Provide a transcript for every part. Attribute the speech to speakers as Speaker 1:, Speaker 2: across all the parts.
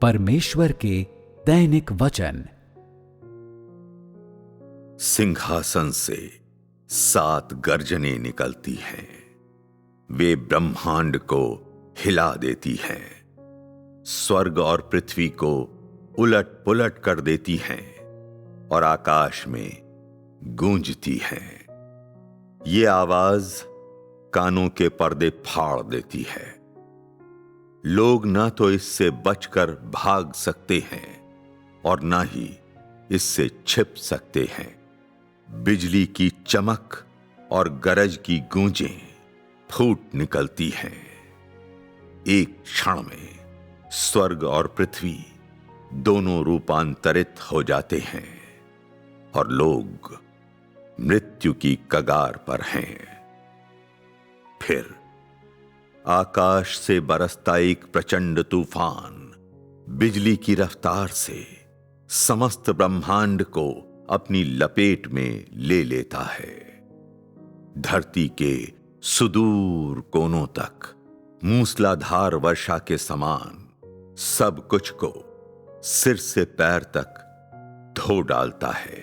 Speaker 1: परमेश्वर के दैनिक वचन।
Speaker 2: सिंहासन से 7 गर्जनें निकलती हैं। वे ब्रह्मांड को हिला देती हैं, स्वर्ग और पृथ्वी को उलट पुलट कर देती हैं और आकाश में गूंजती हैं। ये आवाज कानों के पर्दे फाड़ देती है। लोग ना तो इससे बचकर भाग सकते हैं और ना ही इससे छिप सकते हैं। बिजली की चमक और गरज की गूंजें फूट निकलती हैं। एक क्षण में स्वर्ग और पृथ्वी दोनों रूपांतरित हो जाते हैं और लोग मृत्यु की कगार पर हैं। फिर आकाश से बरसता एक प्रचंड तूफान बिजली की रफ्तार से समस्त ब्रह्मांड को अपनी लपेट में ले लेता है। धरती के सुदूर कोनों तक मूसलाधार वर्षा के समान सब कुछ को सिर से पैर तक धो डालता है।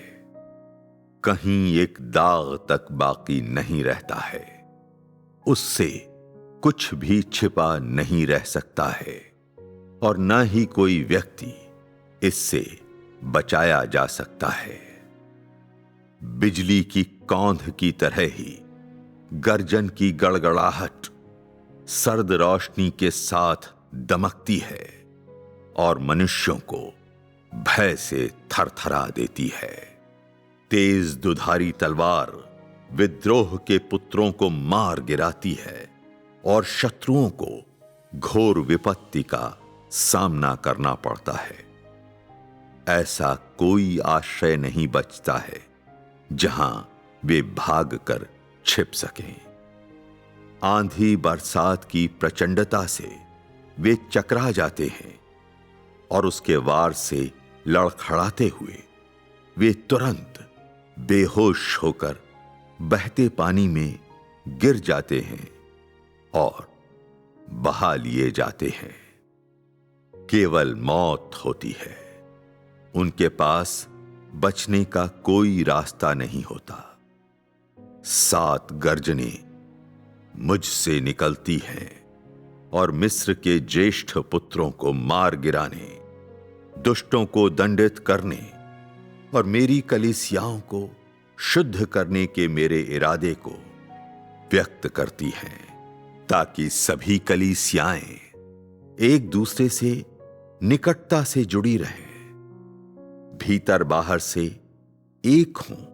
Speaker 2: कहीं एक दाग तक बाकी नहीं रहता है। उससे कुछ भी छिपा नहीं रह सकता है और न ही कोई व्यक्ति इससे बचाया जा सकता है। बिजली की कौंध की तरह ही गर्जन की गड़गड़ाहट सर्द रोशनी के साथ दमकती है और मनुष्यों को भय से थरथरा देती है। तेज दुधारी तलवार विद्रोह के पुत्रों को मार गिराती है और शत्रुओं को घोर विपत्ति का सामना करना पड़ता है। ऐसा कोई आश्रय नहीं बचता है जहां वे भागकर छिप सकें। आंधी बरसात की प्रचंडता से वे चकरा जाते हैं और उसके वार से लड़खड़ाते हुए वे तुरंत बेहोश होकर बहते पानी में गिर जाते हैं और बहा लिए जाते हैं। केवल मौत होती है। उनके पास बचने का कोई रास्ता नहीं होता। 7 गर्जनें मुझसे निकलती हैं और मिस्र के ज्येष्ठ पुत्रों को मार गिराने, दुष्टों को दंडित करने और मेरी कलीसियाओं को शुद्ध करने के मेरे इरादे को व्यक्त करती हैं, ताकि सभी कलीसियाएं एक दूसरे से निकटता से जुड़ी रहें, भीतर बाहर से एक हों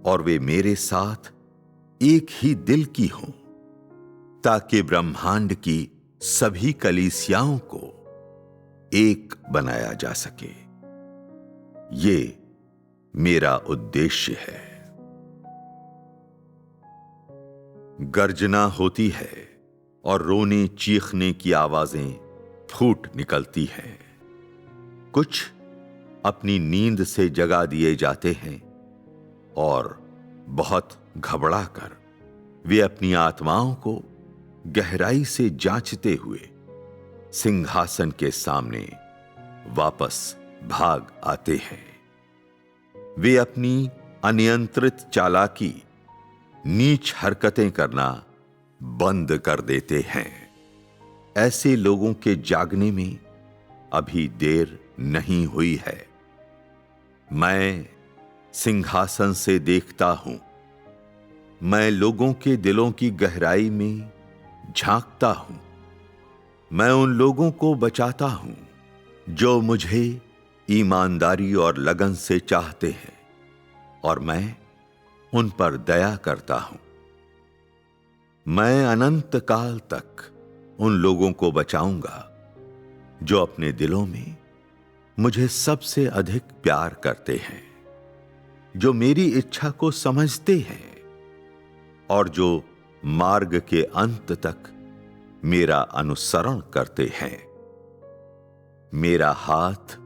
Speaker 2: और वे मेरे साथ एक ही दिल की हों, ताकि ब्रह्मांड की सभी कलीसियाओं को एक बनाया जा सके। ये मेरा उद्देश्य है। गर्जना होती है और रोने चीखने की आवाजें फूट निकलती हैं। कुछ अपनी नींद से जगा दिए जाते हैं और बहुत घबराकर वे अपनी आत्माओं को गहराई से जांचते हुए सिंहासन के सामने वापस भाग आते हैं। वे अपनी अनियंत्रित चालाकी, नीच हरकतें करना बंद कर देते हैं। ऐसे लोगों के जागने में अभी देर नहीं हुई है। मैं सिंहासन से देखता हूं। मैं लोगों के दिलों की गहराई में झांकता हूं। मैं उन लोगों को बचाता हूं जो मुझे ईमानदारी और लगन से चाहते हैं और मैं उन पर दया करता हूं। मैं अनंत काल तक उन लोगों को बचाऊंगा जो अपने दिलों में मुझे सबसे अधिक प्यार करते हैं, जो मेरी इच्छा को समझते हैं और जो मार्ग के अंत तक मेरा अनुसरण करते हैं। मेरा हाथ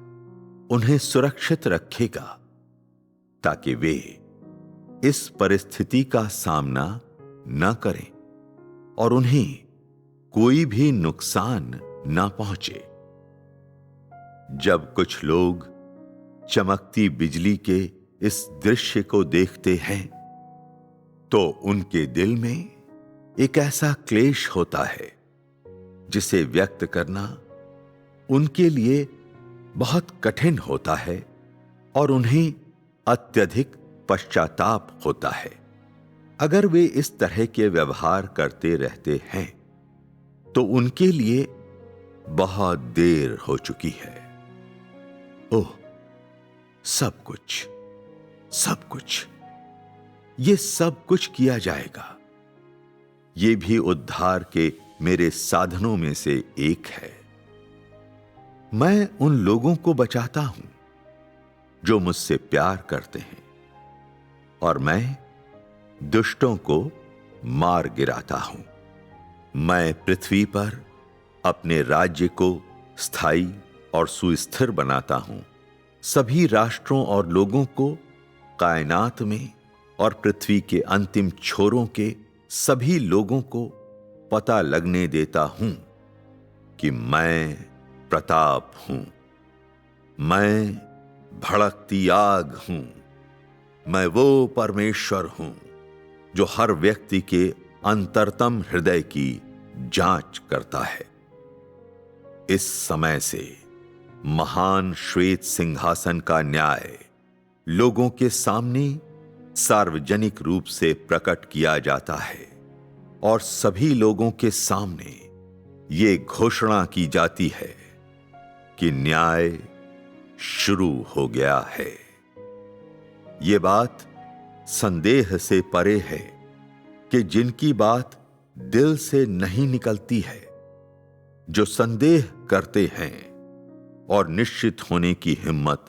Speaker 2: उन्हें सुरक्षित रखेगा ताकि वे इस परिस्थिति का सामना न करें और उन्हें कोई भी नुकसान न पहुंचे। जब कुछ लोग चमकती बिजली के इस दृश्य को देखते हैं तो उनके दिल में एक ऐसा क्लेश होता है जिसे व्यक्त करना उनके लिए बहुत कठिन होता है और उन्हें अत्यधिक पश्चाताप होता है। अगर वे इस तरह के व्यवहार करते रहते हैं तो उनके लिए बहुत देर हो चुकी है। ओह, सब कुछ, ये सब कुछ किया जाएगा। ये भी उद्धार के मेरे साधनों में से एक है। मैं उन लोगों को बचाता हूं जो मुझसे प्यार करते हैं और मैं दुष्टों को मार गिराता हूं। मैं पृथ्वी पर अपने राज्य को स्थायी और सुस्थिर बनाता हूं। सभी राष्ट्रों और लोगों को कायनात में और पृथ्वी के अंतिम छोरों के सभी लोगों को पता लगने देता हूं कि मैं प्रताप हूं, मैं भड़कती आग हूं, मैं वो परमेश्वर हूं जो हर व्यक्ति के अंतरतम हृदय की जांच करता है। इस समय से महान श्वेत सिंहासन का न्याय लोगों के सामने सार्वजनिक रूप से प्रकट किया जाता है और सभी लोगों के सामने ये घोषणा की जाती है कि न्याय शुरू हो गया है। ये बात संदेह से परे है कि जिनकी बात दिल से नहीं निकलती है, जो संदेह करते हैं और निश्चित होने की हिम्मत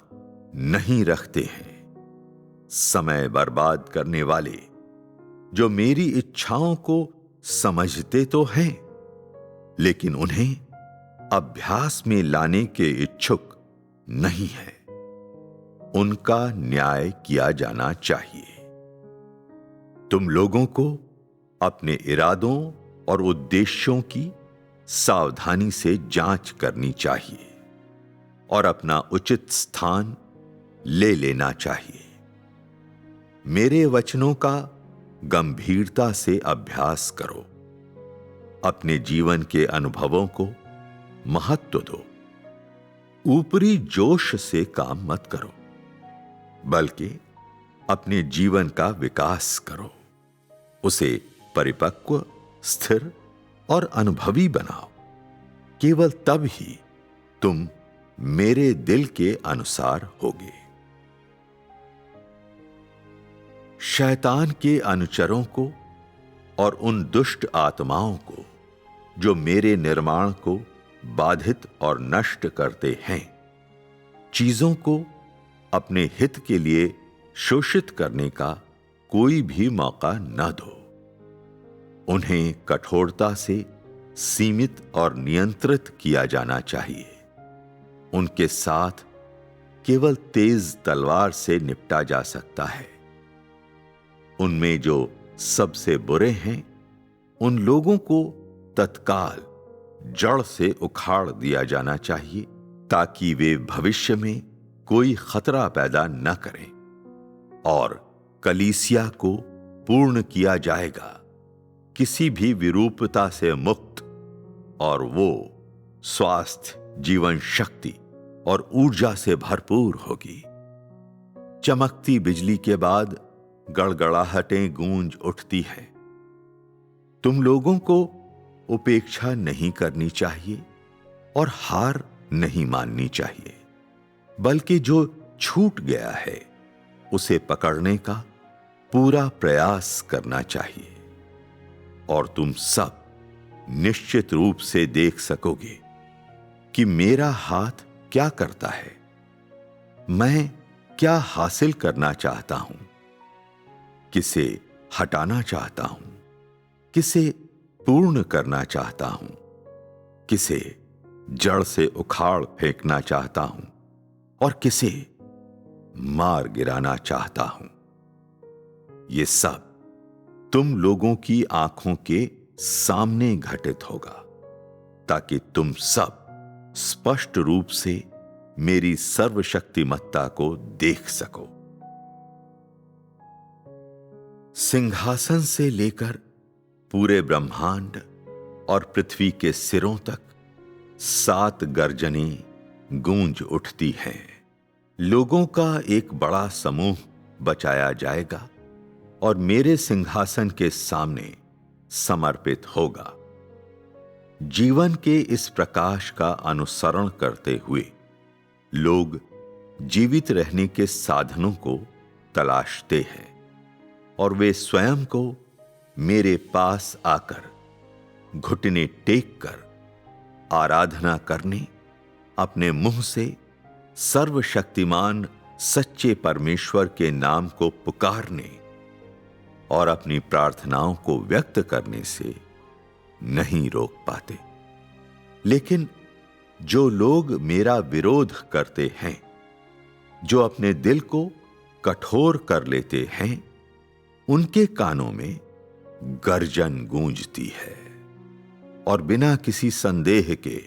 Speaker 2: नहीं रखते हैं, समय बर्बाद करने वाले जो मेरी इच्छाओं को समझते तो हैं लेकिन उन्हें अभ्यास में लाने के इच्छुक नहीं है, उनका न्याय किया जाना चाहिए। तुम लोगों को अपने इरादों और उद्देश्यों की सावधानी से जांच करनी चाहिए और अपना उचित स्थान ले लेना चाहिए। मेरे वचनों का गंभीरता से अभ्यास करो। अपने जीवन के अनुभवों को महत्व दो। ऊपरी जोश से काम मत करो, बल्कि अपने जीवन का विकास करो। उसे परिपक्व, स्थिर और अनुभवी बनाओ। केवल तब ही तुम मेरे दिल के अनुसार होगे। शैतान के अनुचरों को और उन दुष्ट आत्माओं को जो मेरे निर्माण को बाधित और नष्ट करते हैं, चीजों को अपने हित के लिए शोषित करने का कोई भी मौका न दो। उन्हें कठोरता से सीमित और नियंत्रित किया जाना चाहिए। उनके साथ केवल तेज तलवार से निपटा जा सकता है। उनमें जो सबसे बुरे हैं, उन लोगों को तत्काल जड़ से उखाड़ दिया जाना चाहिए ताकि वे भविष्य में कोई खतरा पैदा न करें। और कलीसिया को पूर्ण किया जाएगा, किसी भी विरूपता से मुक्त, और वो स्वास्थ्य, जीवन शक्ति और ऊर्जा से भरपूर होगी। चमकती बिजली के बाद गड़गड़ाहटें गूंज उठती हैं। तुम लोगों को उपेक्षा नहीं करनी चाहिए और हार नहीं माननी चाहिए, बल्कि जो छूट गया है उसे पकड़ने का पूरा प्रयास करना चाहिए। और तुम सब निश्चित रूप से देख सकोगे कि मेरा हाथ क्या करता है, मैं क्या हासिल करना चाहता हूं, किसे हटाना चाहता हूं, किसे पूर्ण करना चाहता हूं, किसे जड़ से उखाड़ फेंकना चाहता हूं और किसे मार गिराना चाहता हूं। ये सब तुम लोगों की आंखों के सामने घटित होगा, ताकि तुम सब स्पष्ट रूप से मेरी सर्वशक्तिमत्ता को देख सको। सिंहासन से लेकर पूरे ब्रह्मांड और पृथ्वी के सिरों तक 7 गर्जनें गूंज उठती हैं। लोगों का एक बड़ा समूह बचाया जाएगा और मेरे सिंहासन के सामने समर्पित होगा। जीवन के इस प्रकाश का अनुसरण करते हुए लोग जीवित रहने के साधनों को तलाशते हैं और वे स्वयं को मेरे पास आकर घुटने टेक कर आराधना करने, अपने मुंह से सर्वशक्तिमान सच्चे परमेश्वर के नाम को पुकारने और अपनी प्रार्थनाओं को व्यक्त करने से नहीं रोक पाते। लेकिन जो लोग मेरा विरोध करते हैं, जो अपने दिल को कठोर कर लेते हैं, उनके कानों में गर्जन गूंजती है और बिना किसी संदेह के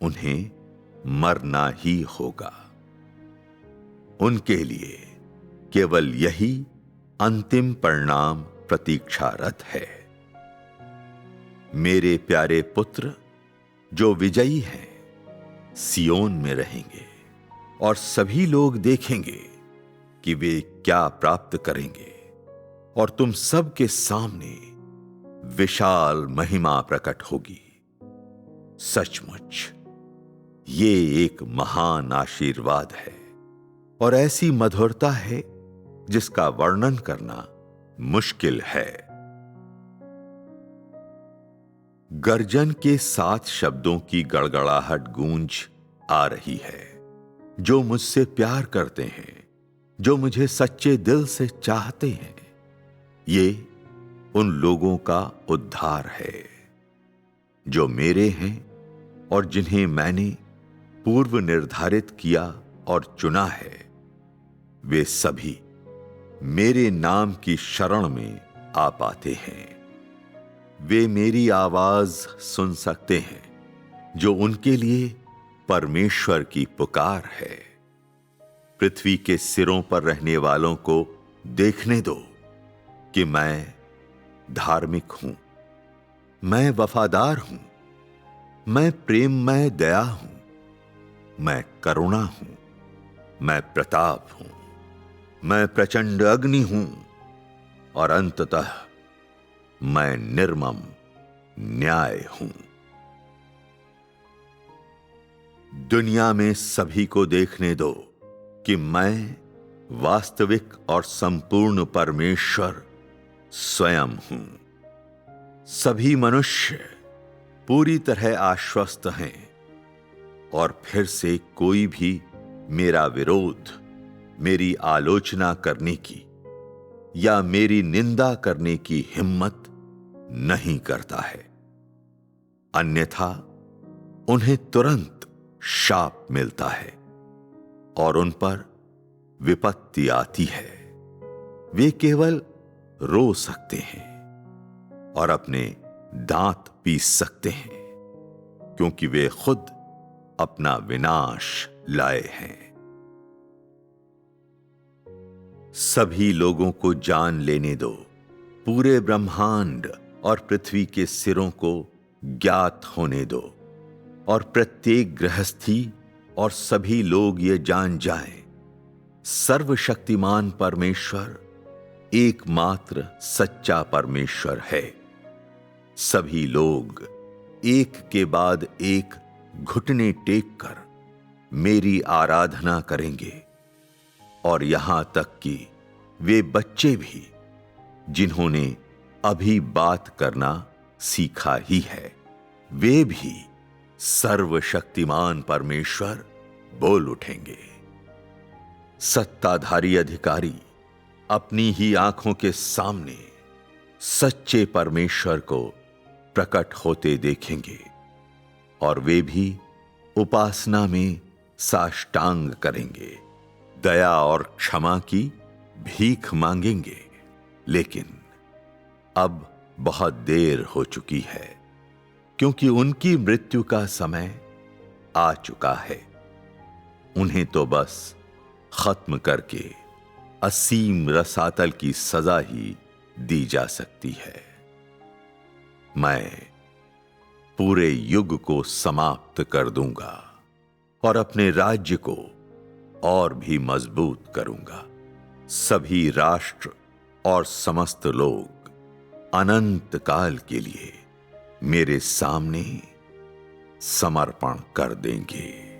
Speaker 2: उन्हें मरना ही होगा। उनके लिए केवल यही अंतिम परिणाम प्रतीक्षारत है। मेरे प्यारे पुत्र जो विजयी हैं, सियोन में रहेंगे और सभी लोग देखेंगे कि वे क्या प्राप्त करेंगे और तुम सब के सामने विशाल महिमा प्रकट होगी। सचमुच ये एक महान आशीर्वाद है और ऐसी मधुरता है जिसका वर्णन करना मुश्किल है। गर्जन के 7 शब्दों की गड़गड़ाहट गूंज आ रही है। जो मुझसे प्यार करते हैं, जो मुझे सच्चे दिल से चाहते हैं, ये उन लोगों का उद्धार है जो मेरे हैं और जिन्हें मैंने पूर्व निर्धारित किया और चुना है। वे सभी मेरे नाम की शरण में आ पाते हैं। वे मेरी आवाज सुन सकते हैं जो उनके लिए परमेश्वर की पुकार है। पृथ्वी के सिरों पर रहने वालों को देखने दो कि मैं धार्मिक हूं, मैं वफादार हूं, मैं प्रेममय दया हूं, मैं करुणा हूं, मैं प्रताप हूं, मैं प्रचंड अग्नि हूं और अंततः मैं निर्मम न्याय हूं। दुनिया में सभी को देखने दो कि मैं वास्तविक और संपूर्ण परमेश्वर स्वयं हूं। सभी मनुष्य पूरी तरह आश्वस्त हैं और फिर से कोई भी मेरा विरोध, मेरी आलोचना करने की या मेरी निंदा करने की हिम्मत नहीं करता है। अन्यथा उन्हें तुरंत शाप मिलता है और उन पर विपत्ति आती है। वे केवल रो सकते हैं और अपने दांत पीस सकते हैं क्योंकि वे खुद अपना विनाश लाए हैं। सभी लोगों को जान लेने दो, पूरे ब्रह्मांड और पृथ्वी के सिरों को ज्ञात होने दो और प्रत्येक गृहस्थी और सभी लोग ये जान जाएं, सर्वशक्तिमान परमेश्वर एकमात्र सच्चा परमेश्वर है। सभी लोग एक के बाद एक घुटने टेक कर मेरी आराधना करेंगे और यहां तक कि वे बच्चे भी जिन्होंने अभी बात करना सीखा ही है, वे भी सर्वशक्तिमान परमेश्वर बोल उठेंगे। सत्ताधारी अधिकारी अपनी ही आंखों के सामने सच्चे परमेश्वर को प्रकट होते देखेंगे और वे भी उपासना में साष्टांग करेंगे, दया और क्षमा की भीख मांगेंगे। लेकिन अब बहुत देर हो चुकी है क्योंकि उनकी मृत्यु का समय आ चुका है। उन्हें तो बस खत्म करके असीम रसातल की सजा ही दी जा सकती है। मैं पूरे युग को समाप्त कर दूंगा और अपने राज्य को और भी मजबूत करूंगा। सभी राष्ट्र और समस्त लोग अनंत काल के लिए मेरे सामने समर्पण कर देंगे।